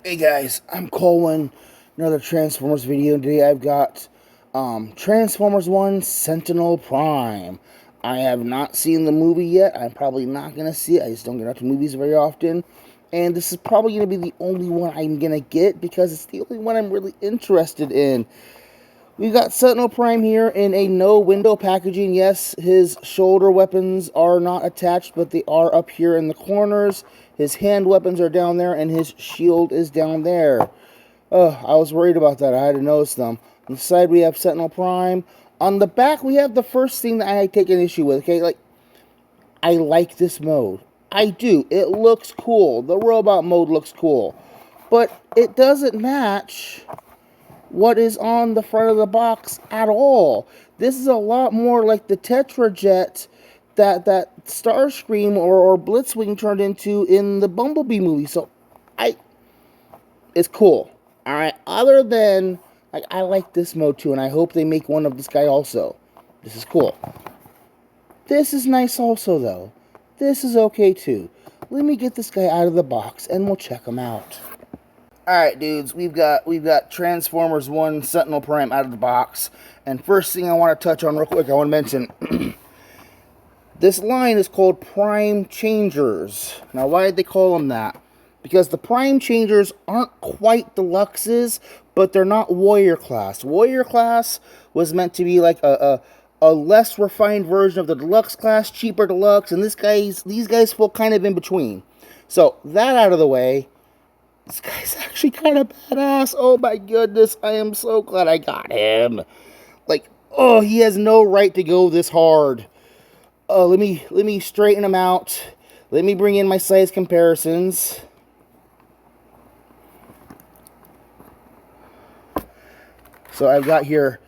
Hey guys, I'm Colwen. Another Transformers video. Today I've got Transformers 1 Sentinel Prime. I have not seen the movie yet. I'm probably not going to see it. I just don't get out to movies very often. And this is probably going to be the only one I'm going to get because it's the only one I'm really interested in. We've got Sentinel Prime here in a no window packaging. Yes, his shoulder weapons are not attached, but they are up here in the corners. His hand weapons are down there, and his shield is down there. I was worried about that. I had to notice them. On the side, we have Sentinel Prime. On the back, we have the first thing that I take an issue with. Okay, I like this mode. I do. It looks cool. The robot mode looks cool. But it doesn't match what is on the front of the box at all. This is a lot more like the Tetrajet that Starscream or Blitzwing turned into in the Bumblebee movie. So, it's cool. Alright, other than, I like this mode too, and I hope they make one of this guy also. This is cool. This is nice also, though. This is okay too. Let me get this guy out of the box, and we'll check him out. Alright, dudes, we've got Transformers 1 Sentinel Prime out of the box. And first thing I want to touch on real quick, I want to mention this line is called Prime Changers. Now, why did they call them that? Because the Prime Changers aren't quite deluxes, but they're not Warrior Class. Warrior Class was meant to be like a less refined version of the Deluxe Class, cheaper Deluxe, and these guys fall kind of in between. So, that out of the way, this guy's actually kind of badass. Oh my goodness, I am so glad I got him. Oh, he has no right to go this hard. Oh, let me straighten him out. Let me bring in my size comparisons. So I've got here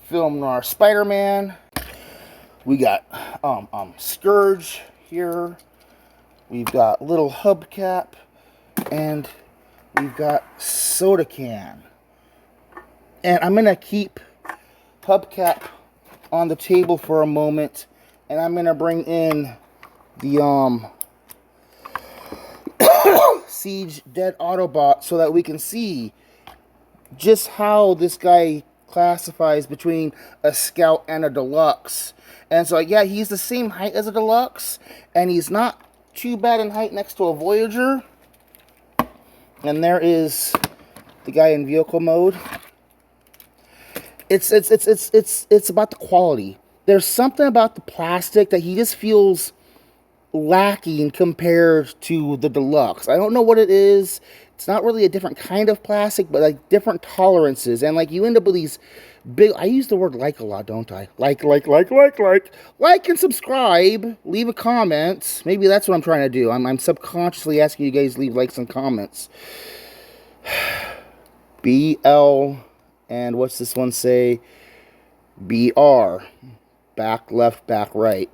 Film Noir Spider-Man. We got Scourge here. We've got Little Hubcap, and we've got Soda Can. And I'm going to keep Hubcap on the table for a moment, and I'm going to bring in the Siege Dead Autobot so that we can see just how this guy classifies between a Scout and a Deluxe. And so, yeah, he's the same height as a Deluxe, and he's not too bad in height next to a Voyager. And there is the guy in vehicle mode. It's about the quality. There's something about the plastic that he just feels lacking compared to the Deluxe. I don't know what it is. It's not really a different kind of plastic, but like different tolerances. And like you end up with these big, I use the word like a lot, don't I? Like and subscribe, leave a comment. Maybe that's what I'm trying to do. I'm subconsciously asking you guys to leave likes and comments. BL, and what's this one say? BR. Back, left, back, right.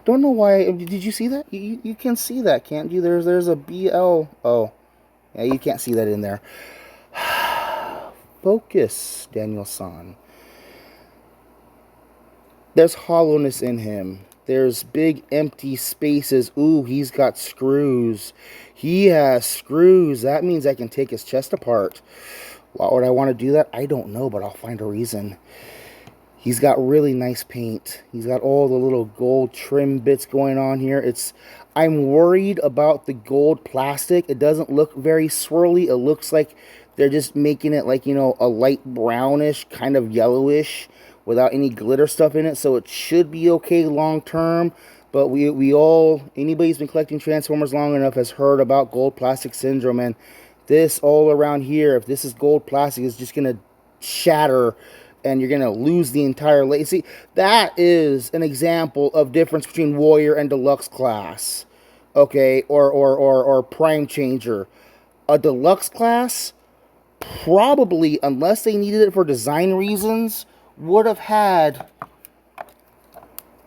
Don't know why. Did you see that? You can see that, can't you? There's a BL. Oh. Yeah, you can't see that in there. Focus, Daniel-san. There's hollowness in him. There's big empty spaces. Ooh, he's got screws. He has screws. That means I can take his chest apart. Why would I want to do that? I don't know, but I'll find a reason. He's got really nice paint. He's got all the little gold trim bits going on here. I'm worried about the gold plastic. It doesn't look very swirly. It looks like they're just making it like, a light brownish, kind of yellowish, without any glitter stuff in it. So it should be okay long term. But anybody who's been collecting Transformers long enough has heard about gold plastic syndrome. And this all around here, if this is gold plastic, is just going to shatter and you're going to lose the entire layer. See, that is an example of difference between Warrior and Deluxe class. Okay, or Prime Changer. A Deluxe class, probably, unless they needed it for design reasons, would have had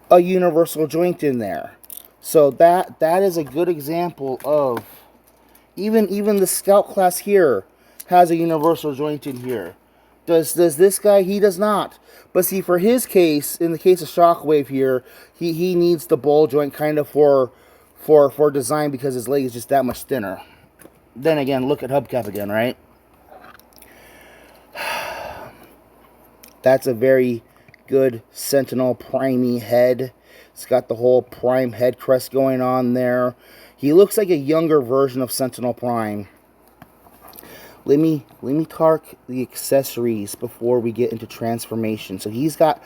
a universal joint in there. So that is a good example of even the Scout class here has a universal joint in here. Does this guy? He does not. But see, for his case, in the case of Shockwave here, he needs the ball joint kind of for design because his leg is just that much thinner. then again, look at hubcap again, right? That's a very good Sentinel primey head. It's got the whole Prime head crest going on there. He looks like a younger version of Sentinel Prime. Let me talk the accessories before we get into transformation. So he's got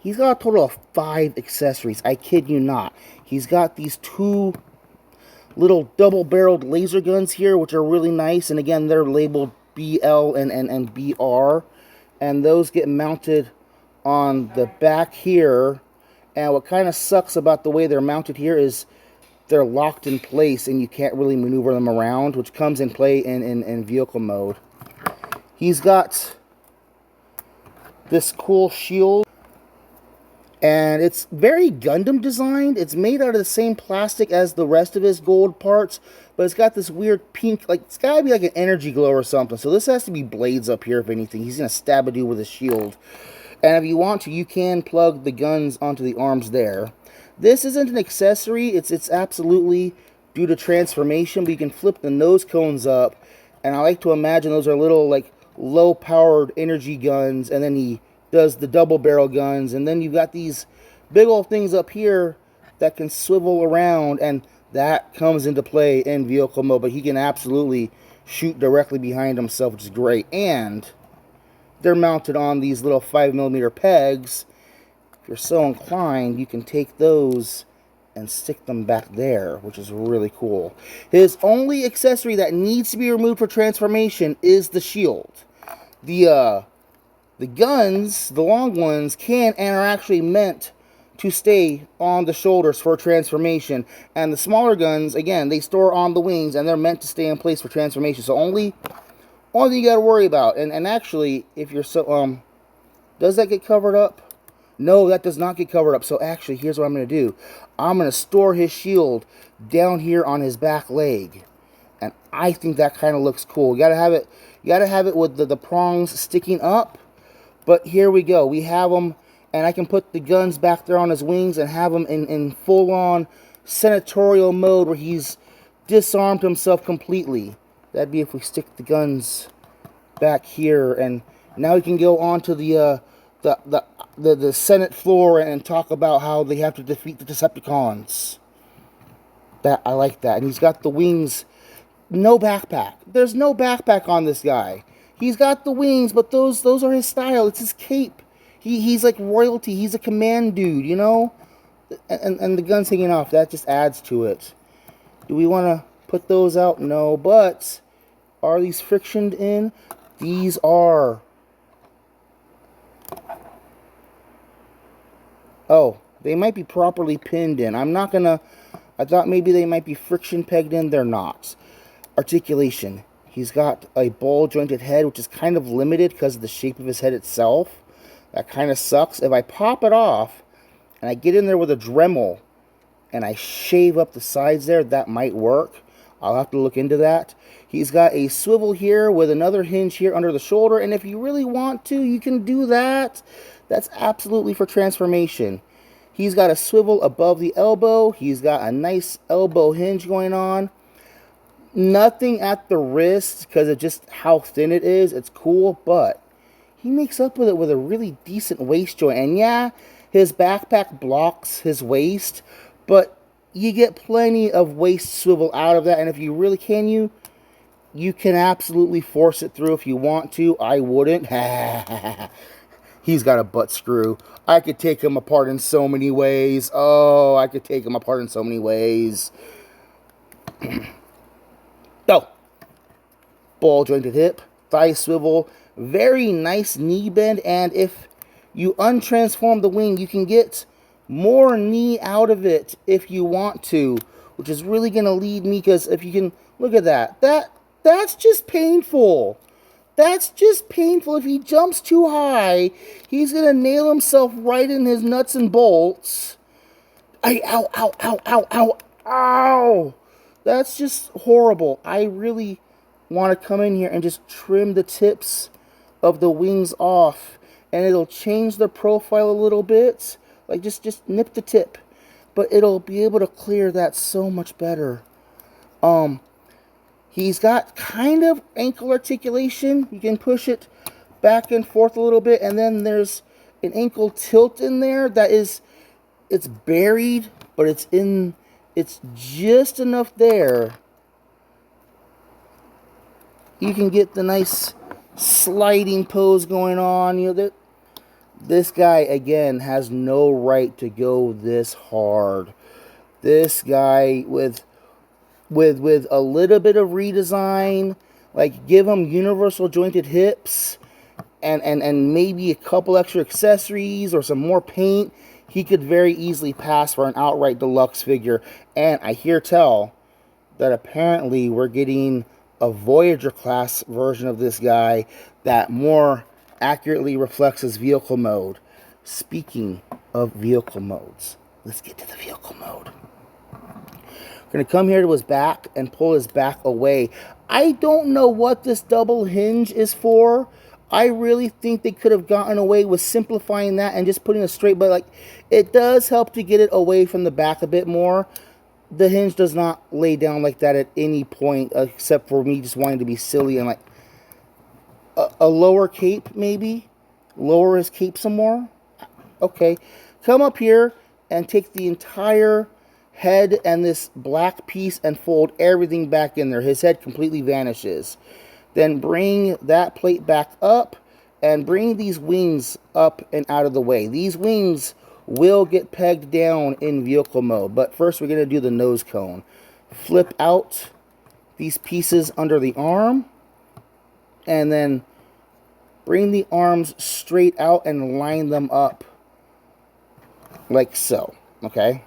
a total of 5 accessories. I kid you not. He's got these 2 little double-barreled laser guns here, which are really nice. And again, they're labeled BL and BR. And those get mounted on the back here. And what kind of sucks about the way they're mounted here is they're locked in place and you can't really maneuver them around, which comes in play in vehicle mode. He's got this cool shield, and it's very Gundam designed. It's made out of the same plastic as the rest of his gold parts, but it's got this weird pink, like, it's got to be like an energy glow or something. So this has to be blades up here if anything. He's going to stab a dude with a shield. And if you want to, you can plug the guns onto the arms there. This isn't an accessory. It's absolutely due to transformation, but you can flip the nose cones up. And I like to imagine those are little, like, low-powered energy guns. And then he does the double-barrel guns. And then you've got these big old things up here that can swivel around. And that comes into play in vehicle mode. But he can absolutely shoot directly behind himself, which is great. And they're mounted on these little 5mm pegs. If you're so inclined, you can take those and stick them back there, which is really cool. His only accessory that needs to be removed for transformation is the shield. The guns, the long ones, can and are actually meant to stay on the shoulders for transformation. And the smaller guns, again, they store on the wings and they're meant to stay in place for transformation. So only thing you got to worry about. And actually, if you're so... does that get covered up? No, that does not get covered up. So actually, here's what I'm going to do. I'm going to store his shield down here on his back leg. And I think that kind of looks cool. You got to have it with the prongs sticking up. But here we go. We have him, and I can put the guns back there on his wings and have him in full-on senatorial mode where he's disarmed himself completely. That'd be if we stick the guns back here, and now we can go on to the Senate floor and talk about how they have to defeat the Decepticons. I like that. And he's got the wings. No backpack. There's no backpack on this guy. He's got the wings, but those are his style. It's his cape. He's like royalty. He's a command dude, you know? And the gun's hanging off. That just adds to it. Do we want to put those out? No, but are these frictioned in? These are. Oh, they might be properly pinned in. I'm not gonna... I thought maybe they might be friction pegged in. They're not. Articulation. He's got a ball-jointed head, which is kind of limited because of the shape of his head itself. That kind of sucks. If I pop it off, and I get in there with a Dremel, and I shave up the sides there, that might work. I'll have to look into that. He's got a swivel here with another hinge here under the shoulder, and if you really want to, you can do that. That's absolutely for transformation. He's got a swivel above the elbow. He's got a nice elbow hinge going on. Nothing at the wrist because of just how thin it is. It's cool, but he makes up with it with a really decent waist joint. And yeah, his backpack blocks his waist, but you get plenty of waist swivel out of that. And if you really can, you can absolutely force it through if you want to. I wouldn't. He's got a butt screw. I could take him apart in so many ways. Oh, I could take him apart in so many ways. Oh. Ball jointed hip, thigh swivel, very nice knee bend, and if you untransform the wing, you can get more knee out of it if you want to, which is really going to lead me, because if you can, look at that. That's just painful. That's just painful. If he jumps too high, he's going to nail himself right in his nuts and bolts. Ow, ow, ow, ow, ow, ow. That's just horrible. I really want to come in here and just trim the tips of the wings off. And it'll change the profile a little bit. Like, just nip the tip. But it'll be able to clear that so much better. He's got kind of ankle articulation. You can push it back and forth a little bit, and then there's an ankle tilt in there that is, it's buried, but it's just enough there. You can get the nice sliding pose going on. You know, this guy, again, has no right to go this hard. This guy, with a little bit of redesign, like give him universal jointed hips and maybe a couple extra accessories or some more paint, he could very easily pass for an outright deluxe figure. And I hear tell that apparently we're getting a Voyager class version of this guy that more accurately reflects his vehicle mode. Speaking of vehicle modes, let's get to the vehicle mode. We're going to come here to his back and pull his back away. I don't know what this double hinge is for. I really think they could have gotten away with simplifying that and just putting a straight, but like, it does help to get it away from the back a bit more. The hinge does not lay down like that at any point, except for me just wanting to be silly and like a lower cape, maybe. Lower his cape some more. Okay. Come up here and take the entire head and this black piece and fold everything back in there. His head completely vanishes. Then bring that plate back up and bring these wings up and out of the way. These wings will get pegged down in vehicle mode, but first we're going to do the nose cone. Flip out these pieces under the arm and then bring the arms straight out and line them up like so. Okay,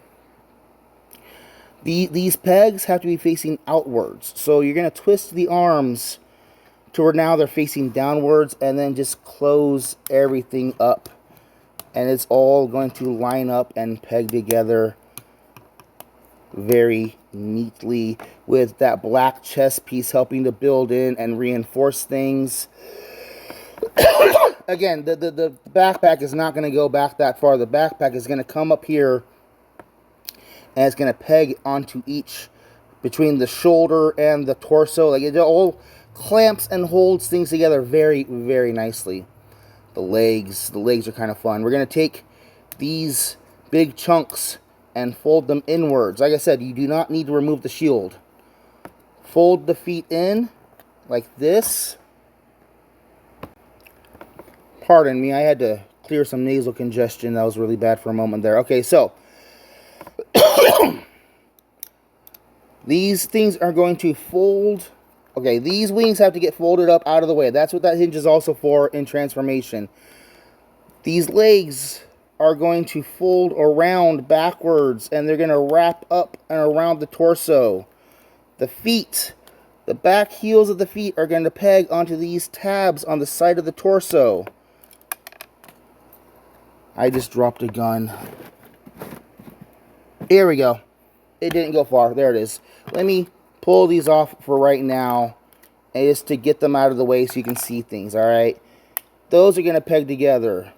these pegs have to be facing outwards, so you're going to twist the arms to where now they're facing downwards, and then just close everything up, and it's all going to line up and peg together very neatly, with that black chest piece helping to build in and reinforce things. Again, the backpack is not going to go back that far. The backpack is going to come up here and it's going to peg onto each, between the shoulder and the torso. Like, it all clamps and holds things together very, very nicely. The legs are kind of fun. We're going to take these big chunks and fold them inwards. Like I said, you do not need to remove the shield. Fold the feet in like this. Pardon me, I had to clear some nasal congestion. That was really bad for a moment there. Okay, so these things are going to fold. Okay, these wings have to get folded up out of the way. That's what that hinge is also for in transformation. These legs are going to fold around backwards, and they're going to wrap up and around the torso. The feet, the back heels of the feet are going to peg onto these tabs on the side of the torso. I just dropped a gun. Here we go. It didn't go far. There it is. Let me pull these off for right now, and just to get them out of the way so you can see things, alright? Those are going to peg together.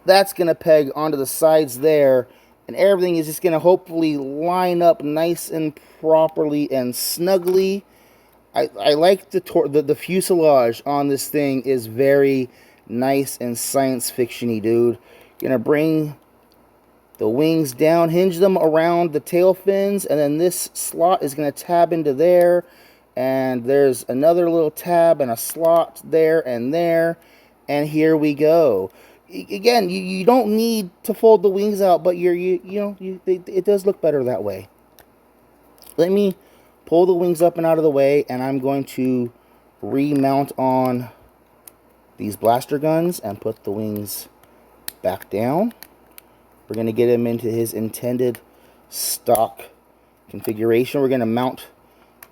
That's going to peg onto the sides there, and everything is just going to hopefully line up nice and properly and snugly. I like the fuselage on this thing is very nice and science fiction-y, dude. Gonna bring the wings down, hinge them around the tail fins, and then this slot is gonna tab into there, and there's another little tab and a slot there, and here we go. Again, you don't need to fold the wings out, but it does look better that way. Let me pull the wings up and out of the way, and I'm going to remount on these blaster guns and put the wings back down. We're going to get him into his intended stock configuration. We're going to mount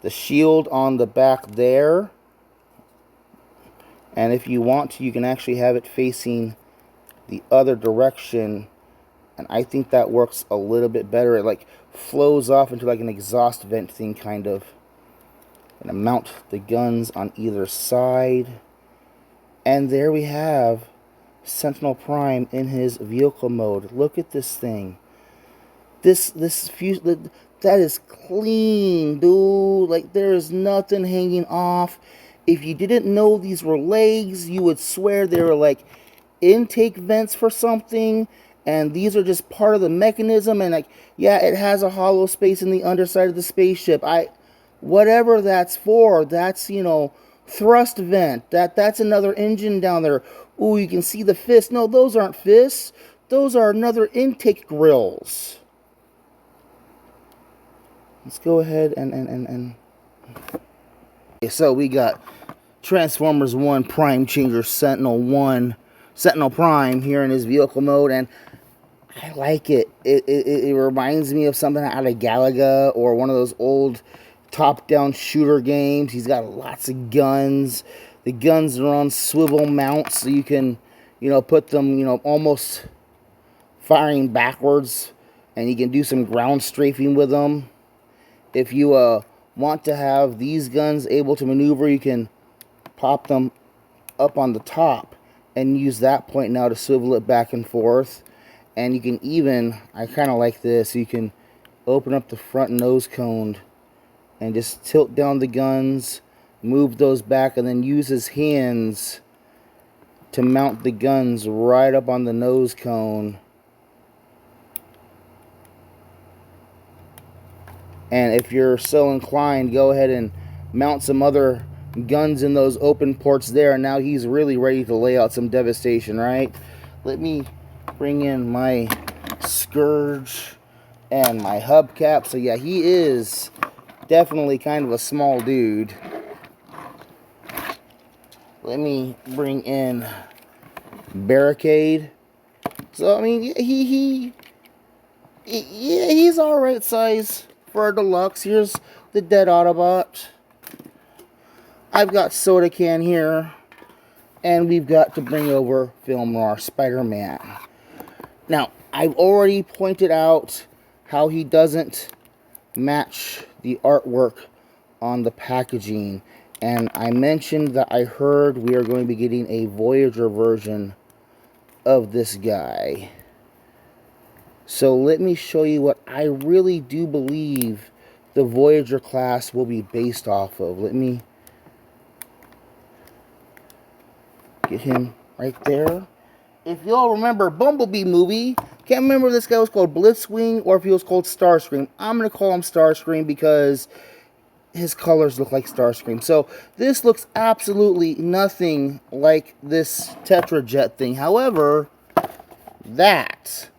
the shield on the back there, and if you want to, you can actually have it facing the other direction, and I think that works a little bit better. It like flows off into like an exhaust vent thing, kind of. I'm going to mount the guns on either side. And there we have Sentinel Prime in his vehicle mode. Look at this thing. That is clean, dude. Like, there is nothing hanging off. If you didn't know these were legs, you would swear they were like intake vents for something, and these are just part of the mechanism. And like, yeah, it has a hollow space in the underside of the spaceship. Whatever that's for, that's, thrust vent. That's another engine down there. Ooh, you can see the fists. No, those aren't fists. Those are another intake grills. Let's go ahead and... Okay, so we got Transformers 1 Prime Changer Sentinel Prime here in his vehicle mode, and I like it. It reminds me of something out of Galaga or one of those old top-down shooter games. He's got lots of guns. The guns are on swivel mounts, so you can, put them, almost firing backwards, and you can do some ground strafing with them. If you want to have these guns able to maneuver, you can pop them up on the top and use that point now to swivel it back and forth. And you can even, I kind of like this, you can open up the front nose cone and just tilt down the guns, move those back, and then use his hands to mount the guns right up on the nose cone. And if you're so inclined, go ahead and mount some other guns in those open ports there. And now he's really ready to lay out some devastation, right? Let me bring in my Scourge and my hubcap. So yeah, he is definitely kind of a small dude. Let me bring in Barricade. So I mean, he's all right size for a deluxe. Here's the dead Autobot. I've got Soda Can here, and we've got to bring over Film Noir Spider-Man. Now, I've already pointed out how he doesn't match the artwork on the packaging, and I mentioned that I heard we are going to be getting a Voyager version of this guy. So let me show you what I really do believe the Voyager class will be based off of. Let me get him right there. If y'all remember Bumblebee movie, can't remember if this guy was called Blitzwing or if he was called Starscream. I'm going to call him Starscream because his colors look like Starscream. So this looks absolutely nothing like this Tetrajet thing. However, that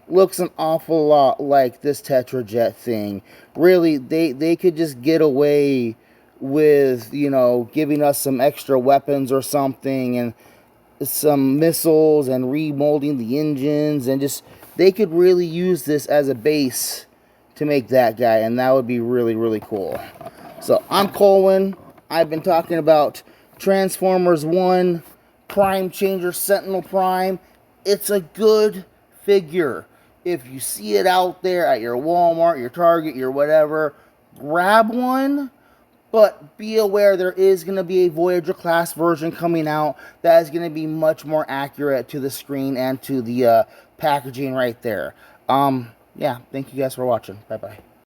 looks an awful lot like this Tetrajet thing. Really, they could just get away with, giving us some extra weapons or something, and some missiles, and remolding the engines, and just, they could really use this as a base to make that guy, and that would be really, really cool. So, I'm Colwen. I've been talking about Transformers 1 Prime Changer Sentinel Prime. It's a good figure. If you see it out there at your Walmart, your Target, your whatever, grab one. But be aware there is going to be a Voyager class version coming out that is going to be much more accurate to the screen and to the packaging right there. Yeah, thank you guys for watching. Bye-bye.